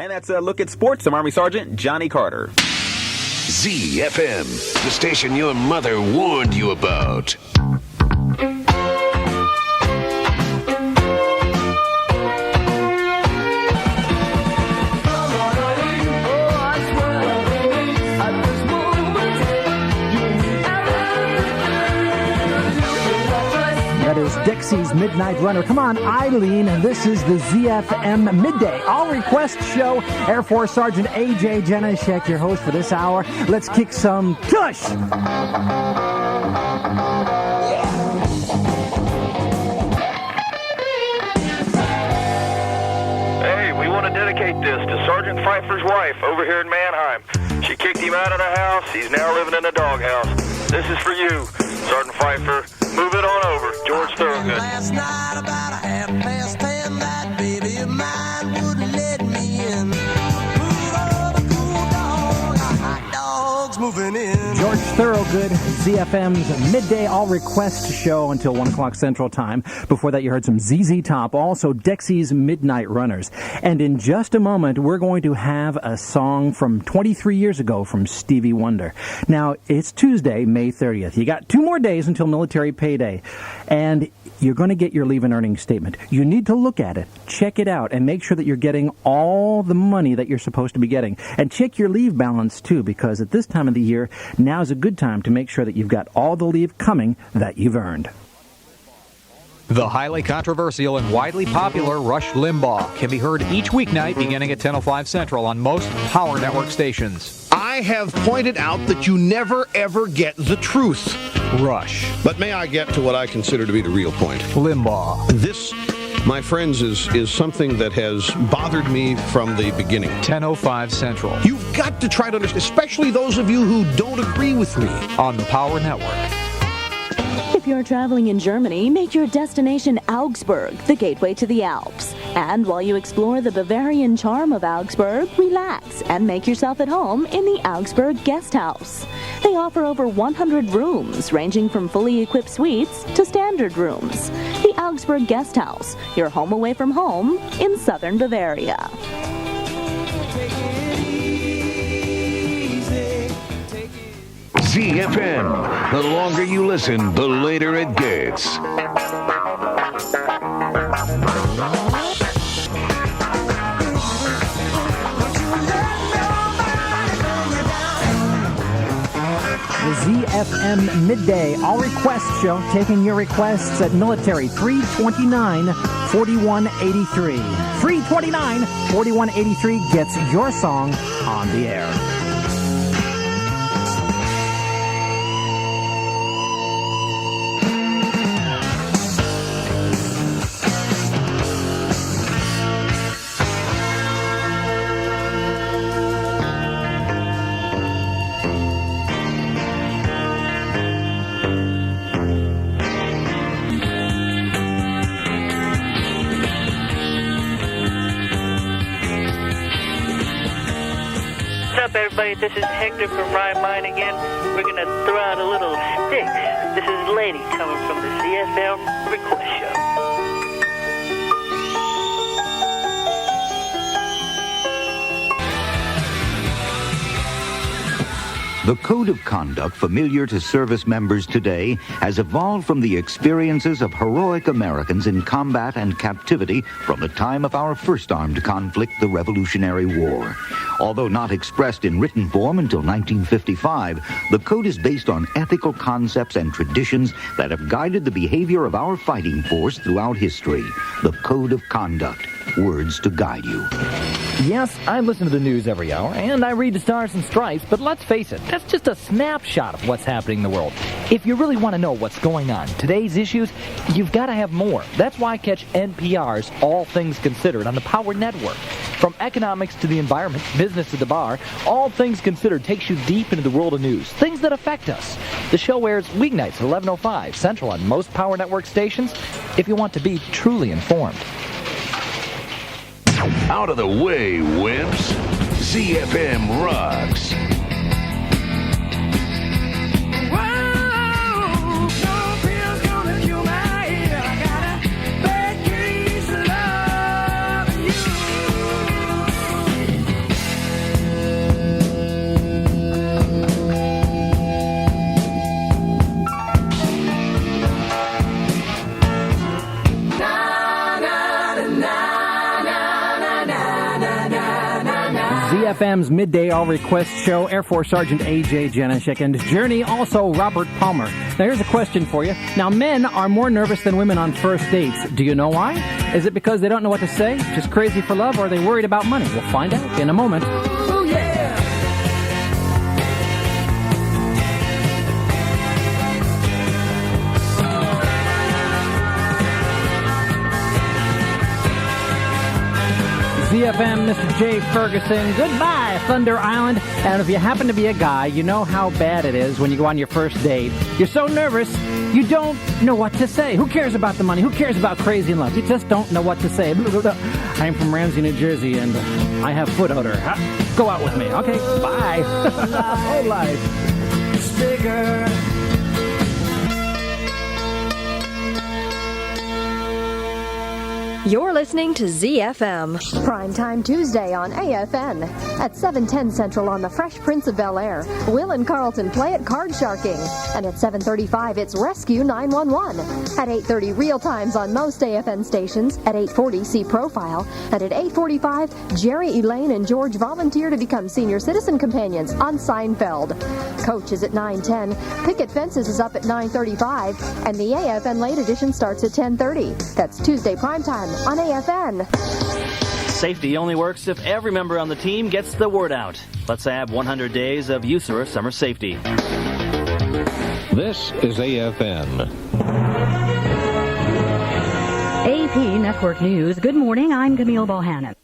And that's a look at sports. I'm Army Sergeant Johnny Carter. ZFM, the station your mother warned you about. That is Dixie's Midnight Runner. Come on, Eileen, and this is the ZFM Midday All-Request Show. Air Force Sergeant A.J. Janitschek, your host for this hour. Let's kick some tush! Hey, we want to dedicate this to Sergeant Pfeiffer's wife over here in Mannheim. She kicked him out of the house. He's now living in a doghouse. This is for you, Sergeant Pfeiffer. Move it on over. George Thorogood. Last night about 10:30, that baby of mine wouldn't let me in. Move over, cool dog, hot dogs moving in. George Thorogood, ZFM's Midday All-Request Show until 1 o'clock Central Time. Before that, you heard some ZZ Top, also Dixie's Midnight Runners. And in just a moment, we're going to have a song from 23 years ago from Stevie Wonder. Now, it's Tuesday, May 30th. You got 2 more days until military payday. And you're going to get your leave and earnings statement. You need to look at it, check it out, and make sure that you're getting all the money that you're supposed to be getting. And check your leave balance, too, because at this time of the year, now's a good time to make sure that you've got all the leave coming that you've earned. The highly controversial and widely popular Rush Limbaugh can be heard each weeknight beginning at 10:05 Central on most Power Network stations. I have pointed out that you never, ever get the truth. Rush. But may I get to what I consider to be the real point? Limbaugh. This, my friends, is something that has bothered me from the beginning. 10:05 Central. You've got to try to understand, especially those of you who don't agree with me. On the Power Network. If you're traveling in Germany, make your destination Augsburg, the gateway to the Alps. And while you explore the Bavarian charm of Augsburg, relax and make yourself at home in the Augsburg Guest House. They offer over 100 rooms, ranging from fully equipped suites to standard rooms. The Augsburg Guest House, your home away from home in southern Bavaria. ZFM. The longer you listen, the later it gets. The ZFM Midday All-Request Show, taking your requests at military 329-4183. 329-4183 gets your song on the air. What's up, everybody? This is Hector from Ryan Mine again. We're going to throw out a little stick. This is Lady coming from the CFM Request Show. The code of conduct familiar to service members today has evolved from the experiences of heroic Americans in combat and captivity from the time of our first armed conflict, the Revolutionary War. Although not expressed in written form until 1955, the code is based on ethical concepts and traditions that have guided the behavior of our fighting force throughout history. The code of conduct. Words to guide you. Yes, I listen to the news every hour, and I read the Stars and Stripes, but let's face it, that's just a snapshot of what's happening in the world. If you really want to know what's going on, today's issues, you've got to have more. That's why I catch NPR's All Things Considered on the Power Network. From economics to the environment, business to the bar, All Things Considered takes you deep into the world of news, things that affect us. The show airs weeknights at 11:05 Central on most Power Network stations if you want to be truly informed. Out of the way, wimps. ZFM rocks. ZFM's Midday All Request Show, Air Force Sergeant A.J. Janitschek, and Journey, also Robert Palmer. Now, here's a question for you. Now, men are more nervous than women on first dates. Do you know why? Is it because they don't know what to say, just crazy for love, or are they worried about money? We'll find out in a moment. Oh, yeah! ZFM, Mr. J. Ferguson. Goodbye, Thunder Island. And if you happen to be a guy, you know how bad it is when you go on your first date. You're so nervous, you don't know what to say. Who cares about the money? Who cares about crazy in love? You just don't know what to say. I'm from Ramsey, New Jersey, and I have foot odor. Go out with me. Okay, bye. Whole life. It's bigger. You're listening to ZFM. Primetime Tuesday on AFN. At 7:10 Central on The Fresh Prince of Bel-Air, Will and Carlton play at card sharking. And at 7:35, it's Rescue 911. At 8:30, Real Times on most AFN stations. At 8:40, see Profile. And at 8:45, Jerry, Elaine, and George volunteer to become senior citizen companions on Seinfeld. Coach is at 9:10. Picket Fences is up at 9:35. And the AFN Late Edition starts at 10:30. That's Tuesday Primetime on AFN. Safety only works if every member on the team gets the word out. Let's have 100 days of USERA summer safety. This is AFN. AP Network News. Good morning. I'm Camille Bohannon.